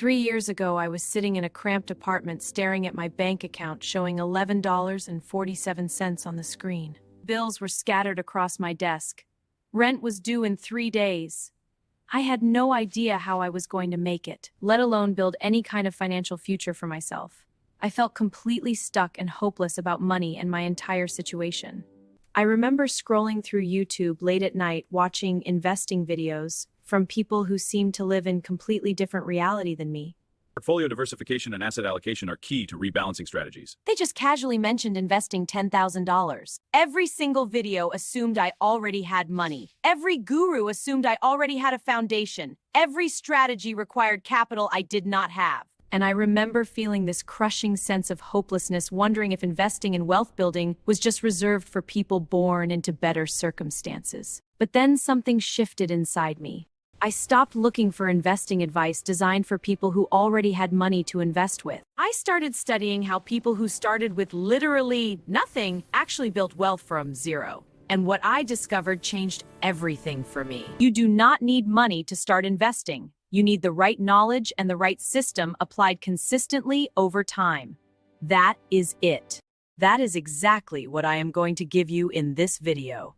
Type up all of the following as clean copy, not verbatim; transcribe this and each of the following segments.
3 years ago, I was sitting in a cramped apartment staring at my bank account showing $11.47 on the screen. Bills were scattered across my desk. Rent was due in 3 days. I had no idea how I was going to make it, let alone build any kind of financial future for myself. I felt completely stuck and hopeless about money and my entire situation. I remember scrolling through YouTube late at night watching investing videos from people who seemed to live in completely different reality than me. Portfolio diversification and asset allocation are key to rebalancing strategies. They just casually mentioned investing $10,000. Every single video assumed I already had money. Every guru assumed I already had a foundation. Every strategy required capital I did not have. And I remember feeling this crushing sense of hopelessness, wondering if investing in wealth building was just reserved for people born into better circumstances. But then something shifted inside me. I stopped looking for investing advice designed for people who already had money to invest with. I started studying how people who started with literally nothing actually built wealth from zero. And what I discovered changed everything for me. You do not need money to start investing. You need the right knowledge and the right system applied consistently over time. That is it. That is exactly what I am going to give you in this video.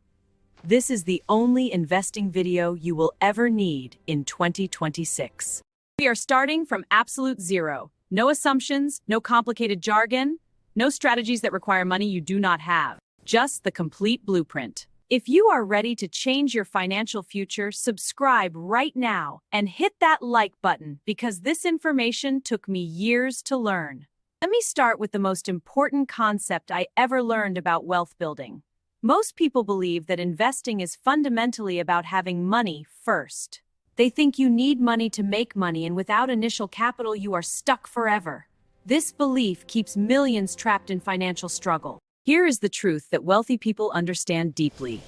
This is the only investing video you will ever need in 2026. We are starting from absolute zero. No assumptions, no complicated jargon, no strategies that require money you do not have. Just the complete blueprint. If you are ready to change your financial future, subscribe right now and hit that like button because this information took me years to learn. Let me start with the most important concept I ever learned about wealth building. Most people believe that investing is fundamentally about having money first. They think you need money to make money, and without initial capital, you are stuck forever. This belief keeps millions trapped in financial struggle. Here is the truth that wealthy people understand deeply.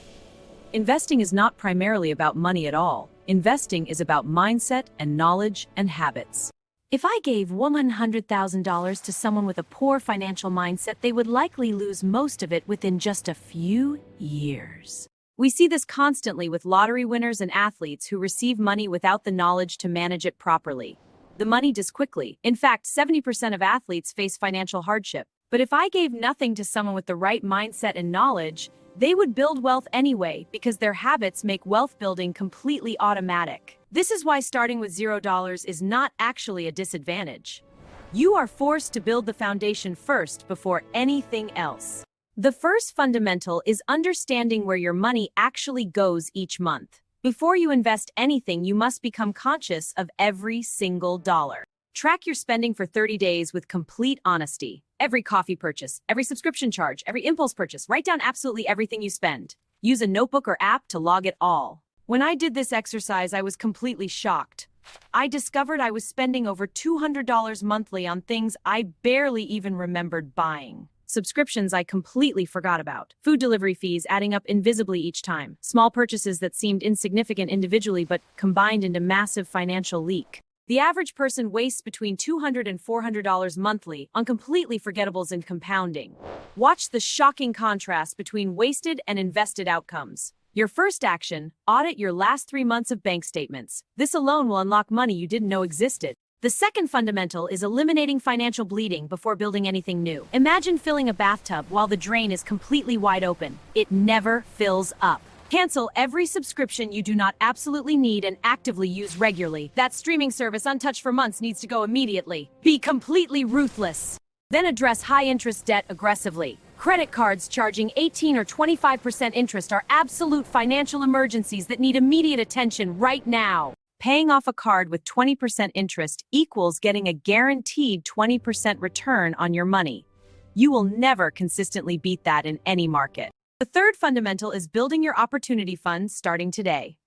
Investing is not primarily about money at all. Investing is about mindset and knowledge and habits. If I gave $100,000 to someone with a poor financial mindset, they would likely lose most of it within just a few years. We see this constantly with lottery winners and athletes who receive money without the knowledge to manage it properly. The money dies quickly. In fact, 70% of athletes face financial hardship. But if I gave nothing to someone with the right mindset and knowledge, they would build wealth anyway because their habits make wealth building completely automatic. This is why starting with $0 is not actually a disadvantage. You are forced to build the foundation first before anything else. The first fundamental is understanding where your money actually goes each month. Before you invest anything, you must become conscious of every single dollar. Track your spending for 30 days with complete honesty. Every coffee purchase, every subscription charge, every impulse purchase, write down absolutely everything you spend. Use a notebook or app to log it all. When I did this exercise, I was completely shocked. I discovered I was spending over $200 monthly on things I barely even remembered buying. Subscriptions I completely forgot about. Food delivery fees adding up invisibly each time. Small purchases that seemed insignificant individually but combined into massive financial leak. The average person wastes between $200 and $400 monthly on completely forgettables and compounding. Watch the shocking contrast between wasted and invested outcomes. Your first action, audit your last 3 months of bank statements. This alone will unlock money you didn't know existed. The second fundamental is eliminating financial bleeding before building anything new. Imagine filling a bathtub while the drain is completely wide open. It never fills up. Cancel every subscription you do not absolutely need and actively use regularly. That streaming service untouched for months needs to go immediately. Be completely ruthless. Then address high-interest debt aggressively. Credit cards charging 18 or 25% interest are absolute financial emergencies that need immediate attention right now. Paying off a card with 20% interest equals getting a guaranteed 20% return on your money. You will never consistently beat that in any market. The third fundamental is building your opportunity fund starting today.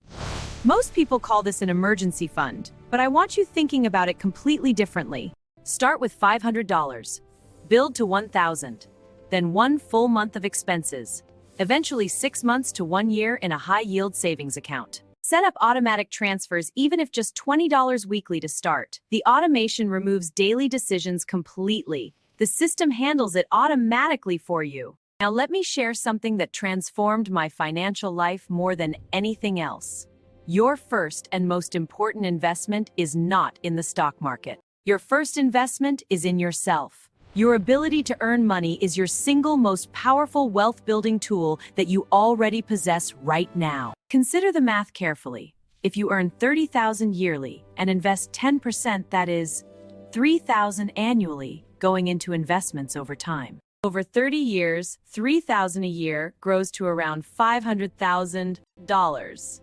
Most people call this an emergency fund, but I want you thinking about it completely differently. Start with $500. Build to $1,000. Then 1 full month of expenses. Eventually 6 months to 1 year in a high-yield savings account. Set up automatic transfers even if just $20 weekly to start. The automation removes daily decisions completely. The system handles it automatically for you. Now let me share something that transformed my financial life more than anything else. Your first and most important investment is not in the stock market. Your first investment is in yourself. Your ability to earn money is your single most powerful wealth-building tool that you already possess right now. Consider the math carefully. If you earn $30,000 yearly and invest 10%, that is $3,000 annually going into investments over time. Over 30 years, $3,000 a year grows to around $500,000.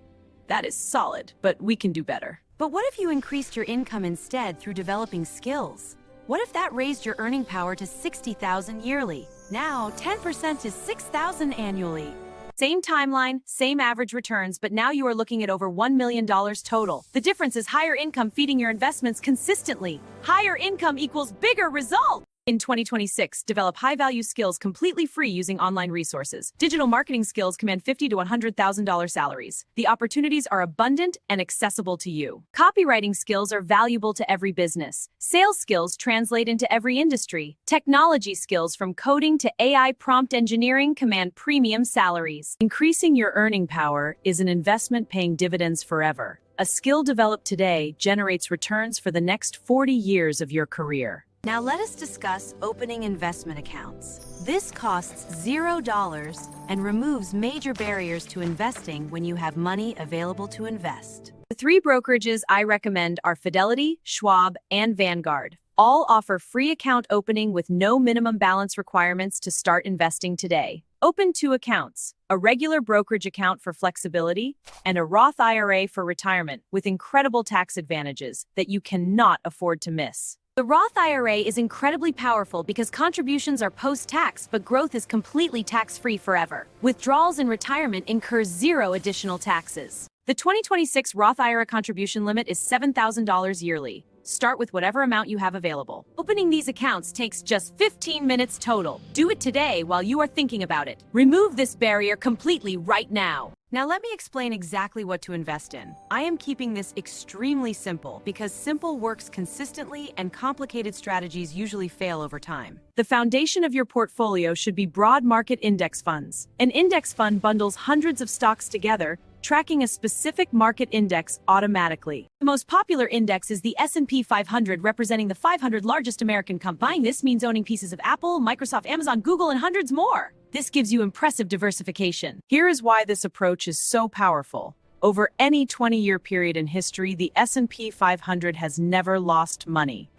That is solid, but we can do better. But what if you increased your income instead through developing skills? What if that raised your earning power to $60,000 yearly? Now, 10% is $6,000 annually. Same timeline, same average returns, but now you are looking at over $1 million total. The difference is higher income feeding your investments consistently. Higher income equals bigger results. In 2026, develop high-value skills completely free using online resources. Digital marketing skills command $50,000 to $100,000 salaries. The opportunities are abundant and accessible to you. Copywriting skills are valuable to every business. Sales skills translate into every industry. Technology skills from coding to AI prompt engineering command premium salaries. Increasing your earning power is an investment paying dividends forever. A skill developed today generates returns for the next 40 years of your career. Now let us discuss opening investment accounts. This costs $0 and removes major barriers to investing when you have money available to invest. The 3 brokerages I recommend are Fidelity, Schwab, and Vanguard. All offer free account opening with no minimum balance requirements to start investing today. Open 2 accounts, a regular brokerage account for flexibility and a Roth IRA for retirement with incredible tax advantages that you cannot afford to miss. The Roth IRA is incredibly powerful because contributions are post-tax, but growth is completely tax-free forever. Withdrawals in retirement incur 0 additional taxes. The 2026 Roth IRA contribution limit is $7,000 yearly. Start with whatever amount you have available. Opening these accounts takes just 15 minutes total. Do it today while you are thinking about it. Remove this barrier completely right now. Now let me explain exactly what to invest in. I am keeping this extremely simple because simple works consistently and complicated strategies usually fail over time. The foundation of your portfolio should be broad market index funds. An index fund bundles hundreds of stocks together, tracking a specific market index automatically. The most popular index is the S&P 500, representing the 500 largest American companies. Buying this means owning pieces of Apple, Microsoft, Amazon, Google, and hundreds more. This gives you impressive diversification. Here is why this approach is so powerful. Over any 20-year period in history, the S&P 500 has never lost money.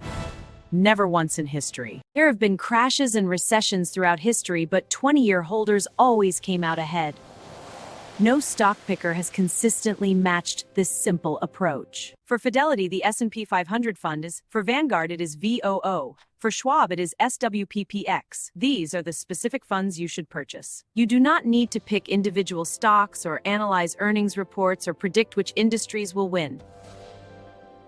Never once in history. There have been crashes and recessions throughout history, but 20-year holders always came out ahead. No stock picker has consistently matched this simple approach. For Fidelity, the S&P 500 fund is, for Vanguard, it is VOO. For Schwab, it is SWPPX. These are the specific funds you should purchase. You do not need to pick individual stocks or analyze earnings reports or predict which industries will win.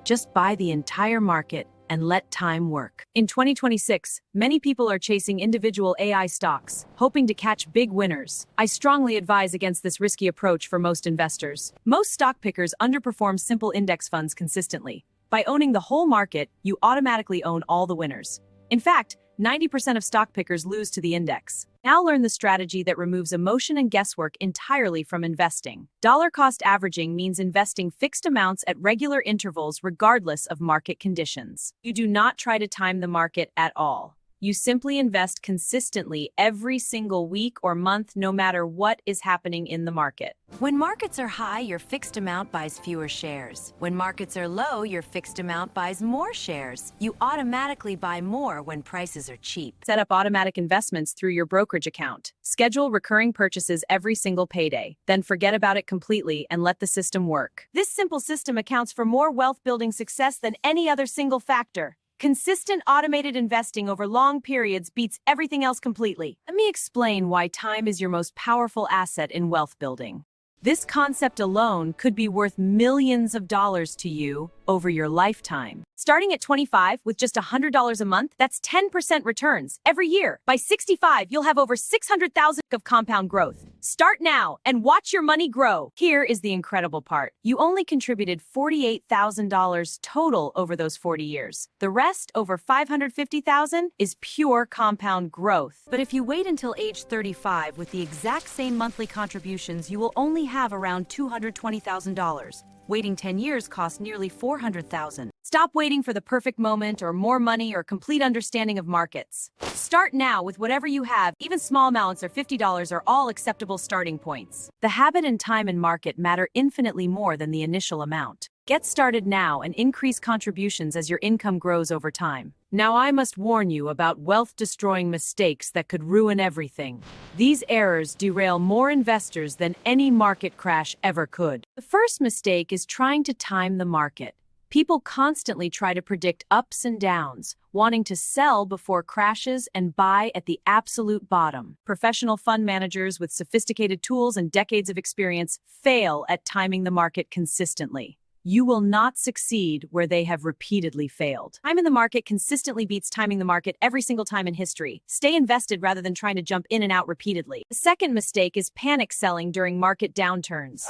Just buy the entire market and let time work. In 2026, many people are chasing individual AI stocks, hoping to catch big winners. I strongly advise against this risky approach for most investors. Most stock pickers underperform simple index funds consistently. By owning the whole market, you automatically own all the winners. In fact, 90% of stock pickers lose to the index. Now learn the strategy that removes emotion and guesswork entirely from investing. Dollar cost averaging means investing fixed amounts at regular intervals regardless of market conditions. You do not try to time the market at all. You simply invest consistently every single week or month, no matter what is happening in the market. When markets are high, your fixed amount buys fewer shares. When markets are low, your fixed amount buys more shares. You automatically buy more when prices are cheap. Set up automatic investments through your brokerage account. Schedule recurring purchases every single payday. Then forget about it completely and let the system work. This simple system accounts for more wealth-building success than any other single factor. Consistent automated investing over long periods beats everything else completely. Let me explain why time is your most powerful asset in wealth building. This concept alone could be worth millions of dollars to you over your lifetime. Starting at 25 with just $100 a month, that's 10% returns every year. By 65, you'll have over 600,000 of compound growth. Start now and watch your money grow. Here is the incredible part. You only contributed $48,000 total over those 40 years. The rest, over $550,000, is pure compound growth. But if you wait until age 35 with the exact same monthly contributions, you will only have around $220,000. Waiting 10 years costs nearly $400,000. Stop waiting for the perfect moment or more money or complete understanding of markets. Start now with whatever you have. Even small amounts or $50 are all acceptable starting points. The habit and time in market matter infinitely more than the initial amount. Get started now and increase contributions as your income grows over time. Now I must warn you about wealth-destroying mistakes that could ruin everything. These errors derail more investors than any market crash ever could. The first mistake is trying to time the market. People constantly try to predict ups and downs, wanting to sell before crashes and buy at the absolute bottom. Professional fund managers with sophisticated tools and decades of experience fail at timing the market consistently. You will not succeed where they have repeatedly failed. Time in the market consistently beats timing the market every single time in history. Stay invested rather than trying to jump in and out repeatedly. The second mistake is panic selling during market downturns.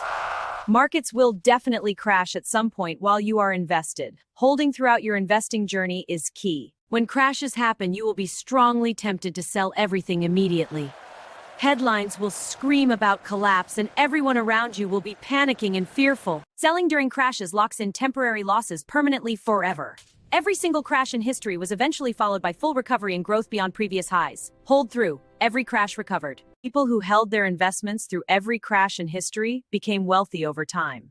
Markets will definitely crash at some point while you are invested. Holding throughout your investing journey is key. When crashes happen, you will be strongly tempted to sell everything immediately. Headlines will scream about collapse and everyone around you will be panicking and fearful. Selling during crashes locks in temporary losses permanently forever. Every single crash in history was eventually followed by full recovery and growth beyond previous highs. Hold through. Every crash recovered. People who held their investments through every crash in history became wealthy over time.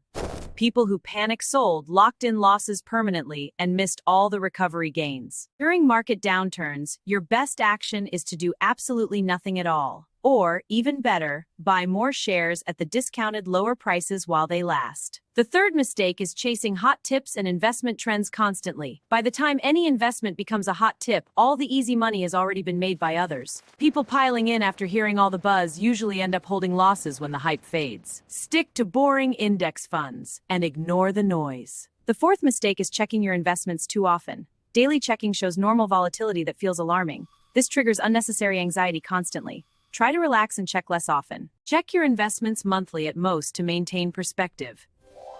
People who panic sold locked in losses permanently and missed all the recovery gains. During market downturns, your best action is to do absolutely nothing at all. Or, even better, buy more shares at the discounted lower prices while they last. The third mistake is chasing hot tips and investment trends constantly. By the time any investment becomes a hot tip, all the easy money has already been made by others. People piling in after hearing all the buzz usually end up holding losses when the hype fades. Stick to boring index funds and ignore the noise. The fourth mistake is checking your investments too often. Daily checking shows normal volatility that feels alarming. This triggers unnecessary anxiety constantly. Try to relax and check less often. Check your investments monthly at most to maintain perspective.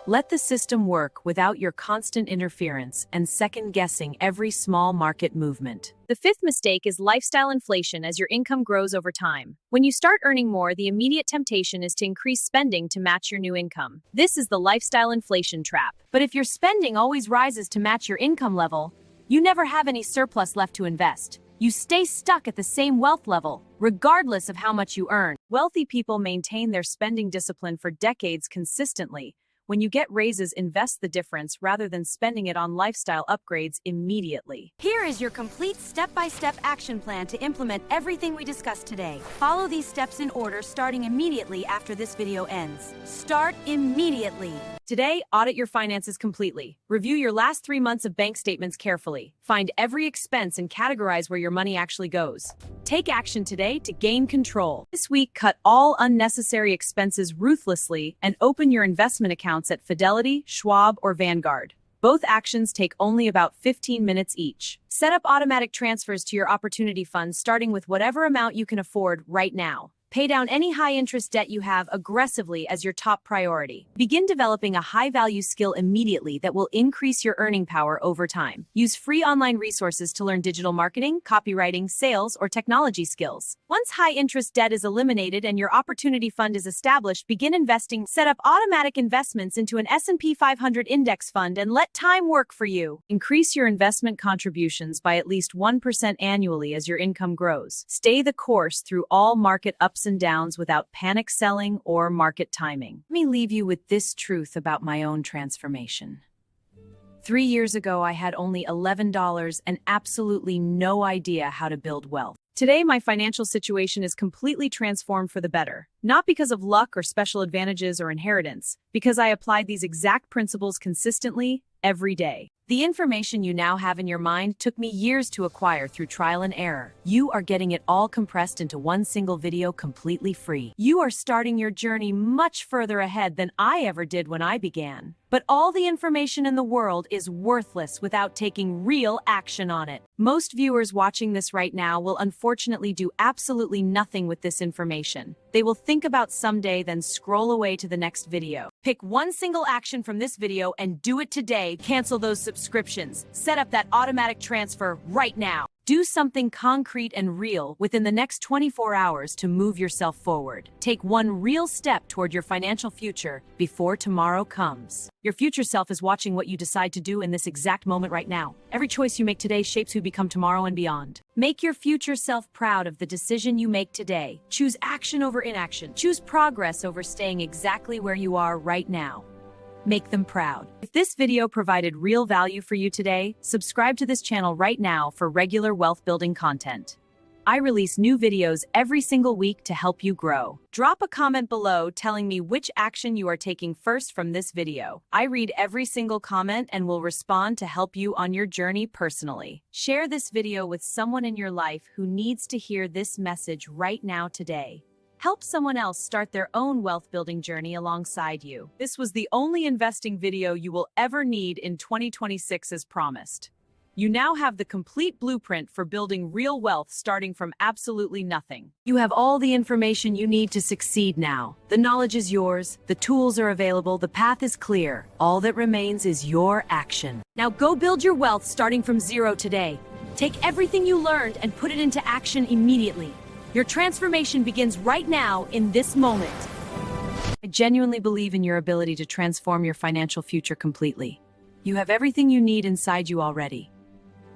Let the system work without your constant interference and second-guessing every small market movement. The fifth mistake is lifestyle inflation as your income grows over time. When you start earning more, the immediate temptation is to increase spending to match your new income. This is the lifestyle inflation trap. But if your spending always rises to match your income level, you never have any surplus left to invest. You stay stuck at the same wealth level, regardless of how much you earn. Wealthy people maintain their spending discipline for decades consistently. When you get raises, invest the difference rather than spending it on lifestyle upgrades immediately. Here is your complete step-by-step action plan to implement everything we discussed today. Follow these steps in order, starting immediately after this video ends. Start immediately. Today, audit your finances completely. Review your last 3 months of bank statements carefully. Find every expense and categorize where your money actually goes. Take action today to gain control. This week, cut all unnecessary expenses ruthlessly and open your investment accounts at Fidelity, Schwab, or Vanguard. Both actions take only about 15 minutes each. Set up automatic transfers to your opportunity funds, starting with whatever amount you can afford right now. Pay down any high-interest debt you have aggressively as your top priority. Begin developing a high-value skill immediately that will increase your earning power over time. Use free online resources to learn digital marketing, copywriting, sales, or technology skills. Once high-interest debt is eliminated and your opportunity fund is established, begin investing. Set up automatic investments into an S&P 500 index fund and let time work for you. Increase your investment contributions by at least 1% annually as your income grows. Stay the course through all market ups and downs without panic selling or market timing. Let me leave you with this truth about my own transformation. 3 years ago, I had only $11 and absolutely no idea how to build wealth. Today, my financial situation is completely transformed for the better. Not because of luck or special advantages or inheritance, because I applied these exact principles consistently every day. The information you now have in your mind took me years to acquire through trial and error. You are getting it all compressed into one single video completely free. You are starting your journey much further ahead than I ever did when I began. But all the information in the world is worthless without taking real action on it. Most viewers watching this right now will unfortunately do absolutely nothing with this information. They will think about someday, then scroll away to the next video. Pick one single action from this video and do it today. Cancel those subscriptions. Set up that automatic transfer right now. Do something concrete and real within the next 24 hours to move yourself forward. Take one real step toward your financial future before tomorrow comes. Your future self is watching what you decide to do in this exact moment right now. Every choice you make today shapes who you become tomorrow and beyond. Make your future self proud of the decision you make today. Choose action over inaction. Choose progress over staying exactly where you are right now. Make them proud. If this video provided real value for you today, subscribe to this channel right now for regular wealth building content. I release new videos every single week to help you grow. Drop a comment below telling me which action you are taking first from this video. I read every single comment and will respond to help you on your journey personally. Share this video with someone in your life who needs to hear this message right now today. Help someone else start their own wealth-building journey alongside you. This was the only investing video you will ever need in 2026 as promised. You now have the complete blueprint for building real wealth starting from absolutely nothing. You have all the information you need to succeed now. The knowledge is yours, the tools are available, the path is clear. All that remains is your action. Now go build your wealth starting from zero today. Take everything you learned and put it into action immediately. Your transformation begins right now in this moment. I genuinely believe in your ability to transform your financial future completely. You have everything you need inside you already.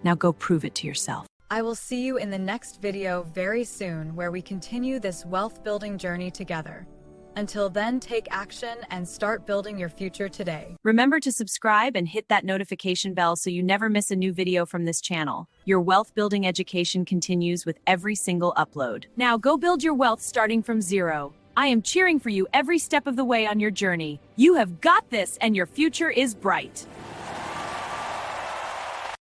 Now go prove it to yourself. I will see you in the next video very soon where we continue this wealth building journey together. Until then, take action and start building your future today. Remember to subscribe and hit that notification bell so you never miss a new video from this channel. Your wealth building education continues with every single upload. Now go build your wealth starting from zero. I am cheering for you every step of the way on your journey. You have got this and your future is bright.